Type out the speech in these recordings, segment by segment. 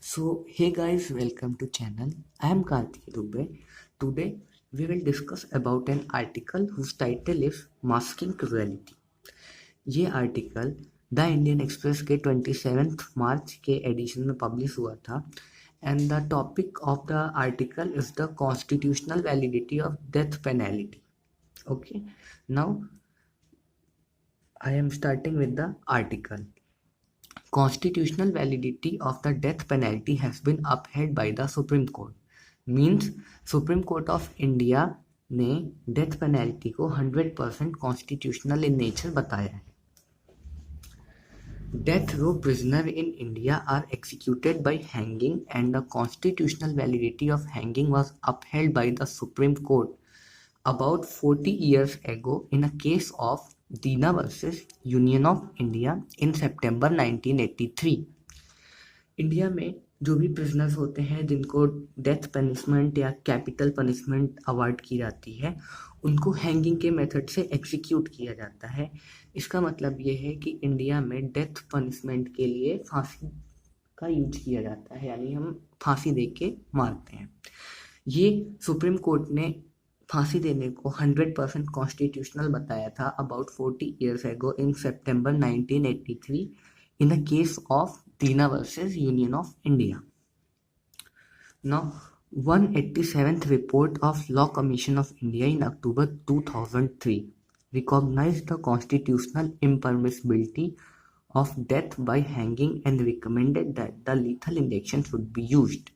So hey guys, welcome to channel. I am Karthik Dubey. Today we will discuss about an article whose title is Masking Cruelty. ये article the Indian express के 27 मार्च के addition में publish हुआ था and the topic of the article is the constitutional validity of death penalty. Okay, now I am starting with the article. Constitutional validity of the death penalty has been upheld by the Supreme Court. Means Supreme Court of India ने death penalty को 100% constitutional in nature बताया है. Death row prisoner in India are executed by hanging and the constitutional validity of hanging was upheld by the Supreme Court about 40 years ago in a case of Dina versus Union of India in September 1983. India में जो भी prisoners होते हैं जिनको death punishment या capital punishment award की जाती है उनको हैंगिंग के मेथड से एग्जीक्यूट किया जाता है. इसका मतलब ये है कि इंडिया में डेथ पनिशमेंट के लिए फांसी का यूज किया जाता है, यानी हम फांसी दे के मारते हैं. ये सुप्रीम कोर्ट ने फांसी देने को 100% कॉन्स्टिट्यूशनल बताया था about 40 years ago in September 1983 in the case of Dina versus Union of India. Now, 187th report of Law Commission of India in October 2003 recognized the constitutional impermissibility of death by hanging and recommended that the lethal injection should be used.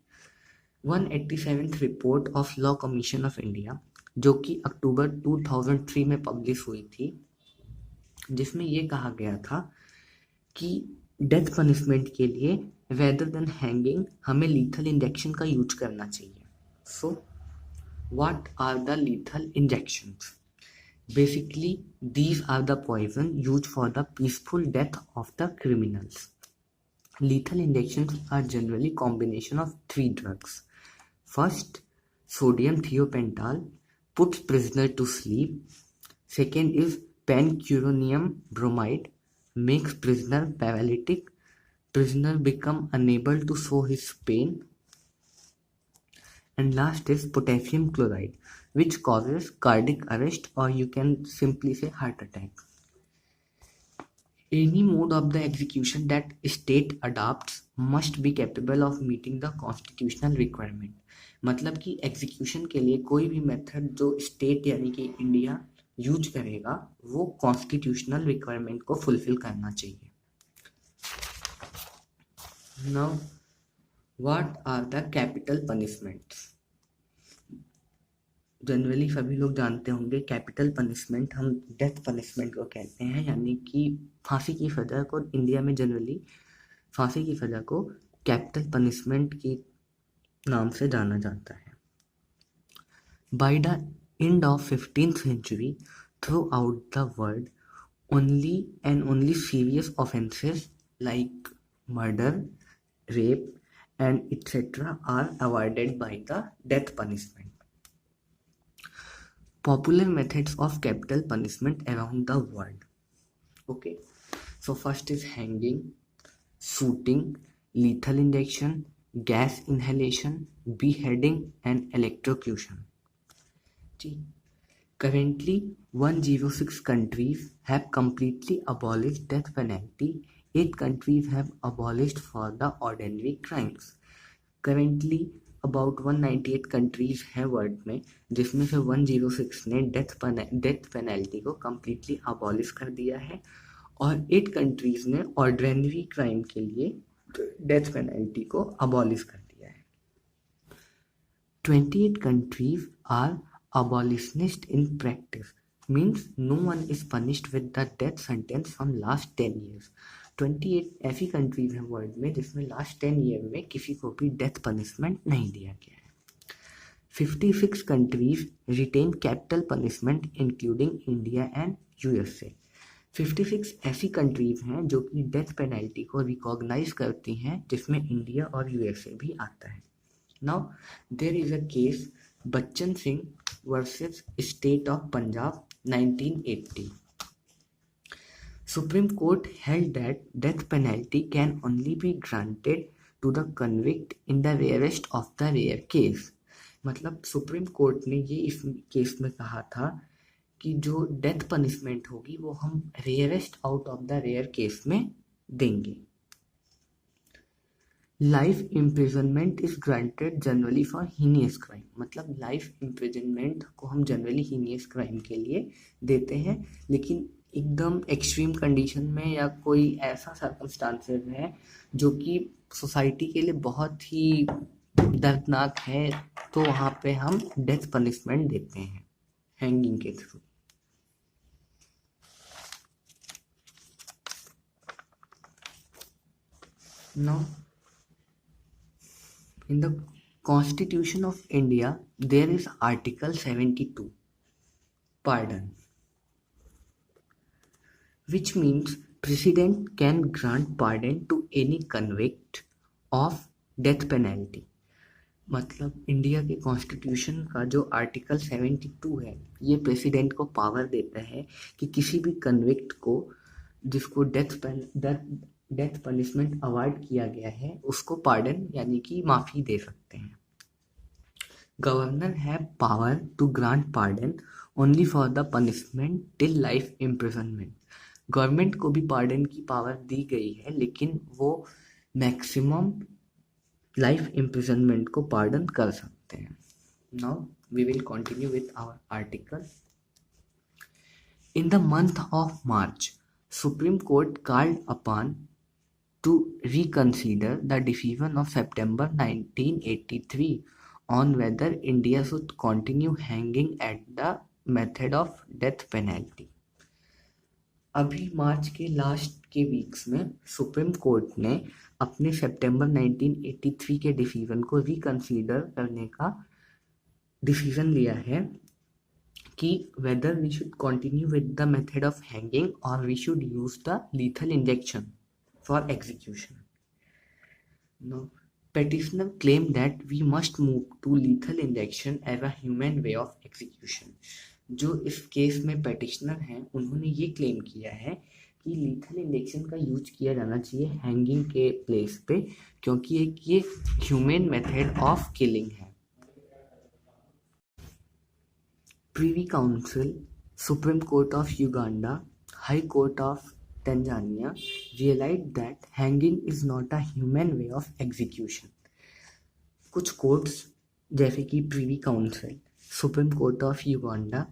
187th report of law commission of India जो कि अक्टूबर 2003 में publish हुई थी, जिसमें ये कहा गया था कि डेथ पनिशमेंट के लिए रेदर देन हैंगिंग हमें लीथल इंजेक्शन का यूज करना चाहिए. So what are the lethal injections? Basically these are the poison use for the peaceful death of the criminals. Lethal injections are generally combination of 3 drugs. First, sodium thiopental puts prisoner to sleep. Second is pancuronium bromide makes prisoner paralytic. Prisoner become unable to show his pain. And last is potassium chloride, which causes cardiac arrest or you can simply say heart attack. Any mode of the execution that state adopts must be capable of meeting the constitutional requirement. मतलब कि execution के लिए कोई भी method जो state यानी कि India use करेगा वो कॉन्स्टिट्यूशनल रिक्वायरमेंट को फुलफिल करना चाहिए. Now what are the capital punishments? Generally सभी लोग जानते होंगे कैपिटल पनिशमेंट हम डेथ पनिशमेंट को कहते हैं, यानी कि फांसी की सज़ा को इंडिया में जनरली फांसी की सज़ा को कैपिटल पनिशमेंट के नाम से जाना जाता है. By the end of 15th century throughout the world only serious offences like murder, rape and etc. Are awarded by the death punishment. Popular methods of capital punishment around the world. Okay, so first is hanging, shooting, lethal injection, gas inhalation, beheading and electrocution. Currently 106 countries have completely abolished death penalty. 8 countries have abolished for the ordinary crimes. Currently about 198 countries हैं world में, जिसमें से 106 ने death penalty को completely abolish कर दिया है और 8 कंट्रीज ने ऑर्डिनरी क्राइम के लिए डेथ पेनल्टी को अबॉलिश कर दिया है. 28 countries are abolitionist in practice, means no one is punished with the death sentence from last 10 years. 28 ऐसी कंट्रीज हैं वर्ल्ड में जिसमें लास्ट 10 ईयर में किसी को भी डेथ पनिशमेंट नहीं दिया गया है. 56 countries retain capital punishment including India and USA. 56 ऐसी कंट्रीज हैं जो कि डेथ पेनल्टी को रिकॉग्नाइज करती हैं, जिसमें इंडिया और USA भी आता है. Now there is a case Bachan Singh versus state of Punjab 1980. Supreme Court held that death penalty can only be granted to the convict in the rarest of the rare case। मतलब supreme court ने ये इस case में कहा था कि जो death punishment होगी वो हम rarest out of the rare case में देंगे। Life imprisonment is granted generally for heinous crime. मतलब लाइफ इम्प्रिजनमेंट को हम जनरली हीनियस क्राइम के लिए देते हैं, लेकिन एकदम एक्सट्रीम कंडीशन में या कोई ऐसा सर्कमस्टांसेस है जो कि सोसाइटी के लिए बहुत ही दर्दनाक है, तो वहाँ पे हम डेथ पनिशमेंट देते हैं हैंगिंग के through. Now, in the Constitution of India, there is Article 72, pardon, which means President can grant pardon to any convict of death penalty। मतलब इंडिया के कॉन्स्टिट्यूशन का जो आर्टिकल 72 है, ये प्रेसिडेंट को पावर देता है कि किसी भी कन्विक्ट को जिसको डेथ पनिशमेंट अवार्ड किया गया है उसको पार्डन यानी कि माफ़ी दे सकते हैं। Governor have power to grant pardon only for the punishment till life imprisonment. Government को भी पार्डन की पावर दी गई है, लेकिन वो मैक्सिमम लाइफ इम्प्रिजनमेंट को पार्डन कर सकते हैं। Now we will continue with our article. In the month of March, Supreme Court called upon to reconsider the decision of September 1983 on whether India should continue hanging at the method of death penalty। अभी मार्च के last के weeks में supreme court ने अपने सितंबर 1983 के decision को reconsider करने का डिसीजन लिया है कि whether we should continue with the method of hanging or we should use the lethal injection for execution। Now, petitioner claimed that we must move to lethal injection as a human way of execution। जो इस case में petitioner हैं उन्होंने ये claim किया है कि lethal injection का यूज किया जाना चाहिए हैंगिंग के प्लेस पे, क्योंकि एक ये ह्यूमन मेथड ऑफ किलिंग है। Privy Council, Supreme Court of Uganda, High Court of Tanzania realized that hanging is not a human way of execution। कुछ कोर्ट्स जैसे कि privy council, supreme court of Uganda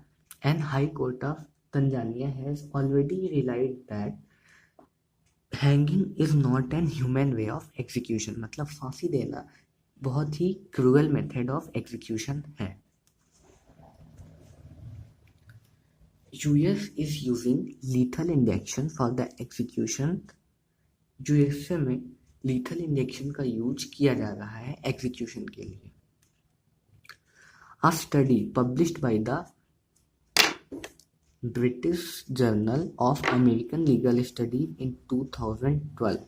and high court of Tanzania has already realised that hanging is not an human way of execution. मतलब फांसी देना बहुत ही cruel method of execution है। US is using lethal injection for the execution। USA में lethal injection का use किया जा रहा है execution के लिए। A study published by the British Journal of American Legal Studies in 2012,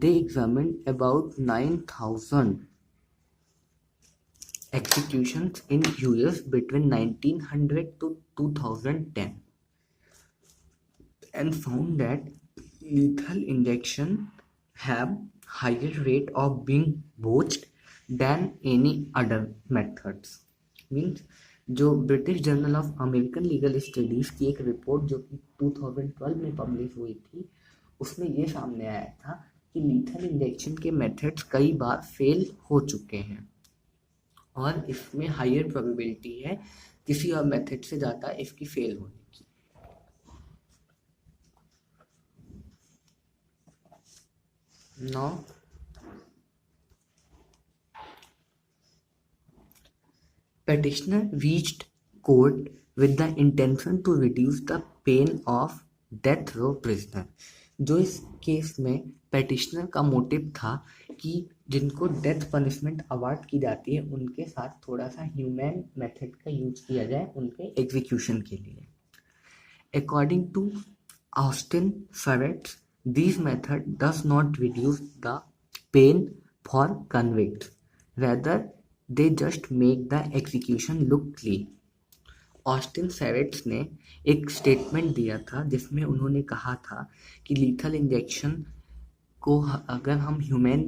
they examined about 9,000 executions in US between 1900 to 2010 and found that lethal injection have higher rate of being botched than any other methods। Means जो British journal of American legal studies की एक report जो कि 2012 में publish हुई थी, उसमें ये सामने आया था कि लीथल इंजेक्शन के मेथड्स कई बार फेल हो चुके हैं और इसमें हायर प्रोबेबिलिटी है किसी और मेथड से ज़्यादा इसकी फेल होने की। Now, petitioner reached court with the intention to reduce the pain of death row prisoner। जो इस केस में petitioner का मोटिव था कि जिनको डेथ पनिशमेंट अवार्ड की जाती है उनके साथ थोड़ा सा ह्यूमन मेथड का यूज किया जाए उनके एग्जीक्यूशन के लिए। According to Austin Ferrets, this method does not reduce the pain for convicts, rather they just make the execution look clean. Austin Ferrets ने एक स्टेटमेंट दिया था जिसमें उन्होंने कहा था कि लीथल इंजेक्शन को अगर हम ह्यूमन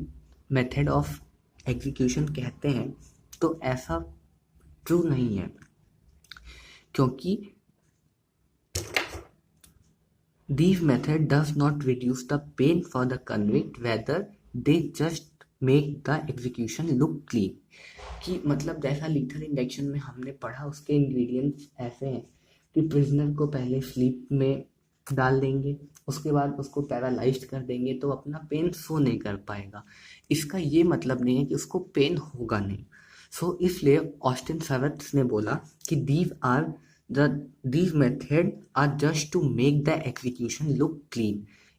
मेथड ऑफ एग्जीक्यूशन कहते हैं, तो ऐसा ट्रू नहीं है, क्योंकि these method does not reduce the pain for the convict, whether they just make the execution look clean. कि मतलब जैसा लीथल इंजेक्शन में हमने पढ़ा, उसके इंग्रेडिएंट्स ऐसे हैं कि प्रिजनर को पहले स्लीप में डाल देंगे, उसके बाद उसको पैरालाइज्ड कर देंगे, तो अपना पेन शो नहीं कर पाएगा। इसका ये मतलब नहीं है कि उसको पेन होगा नहीं। सो इसलिए ऑस्टिन सेवर्ट्स ने बोला कि these methods are just to make the execution look clean.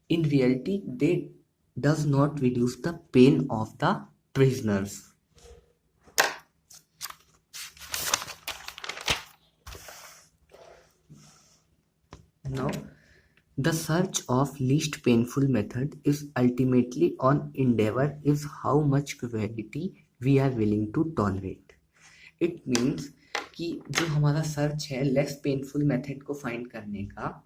In reality, they does not reduce the pain of the prisoners. Now, the search of least painful method is ultimately on endeavor is how much cruelty we are willing to tolerate. It means कि जो हमारा search है less painful method को find करने का,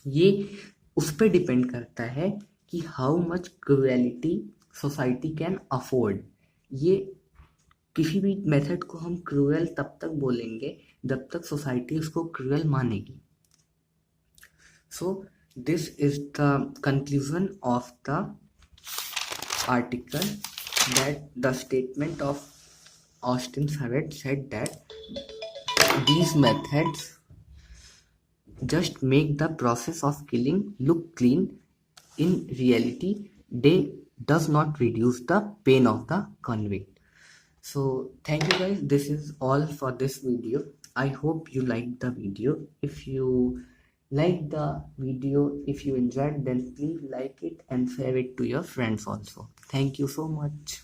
ये उस पर डिपेंड करता है कि how much cruelty society can afford. ये किसी भी मेथड को हम क्रूएल तब तक बोलेंगे जब तक सोसाइटी उसको क्रूएल मानेगी। So this is the conclusion of the article, that the statement of Austin Savage said that these methods just make the process of killing look clean. In reality, they does not reduce the pain of the convict. So thank you guys, this is all for this video. I hope you liked the video. If you like the video, if you enjoyed, then please like it and share it to your friends also. Thank you so much.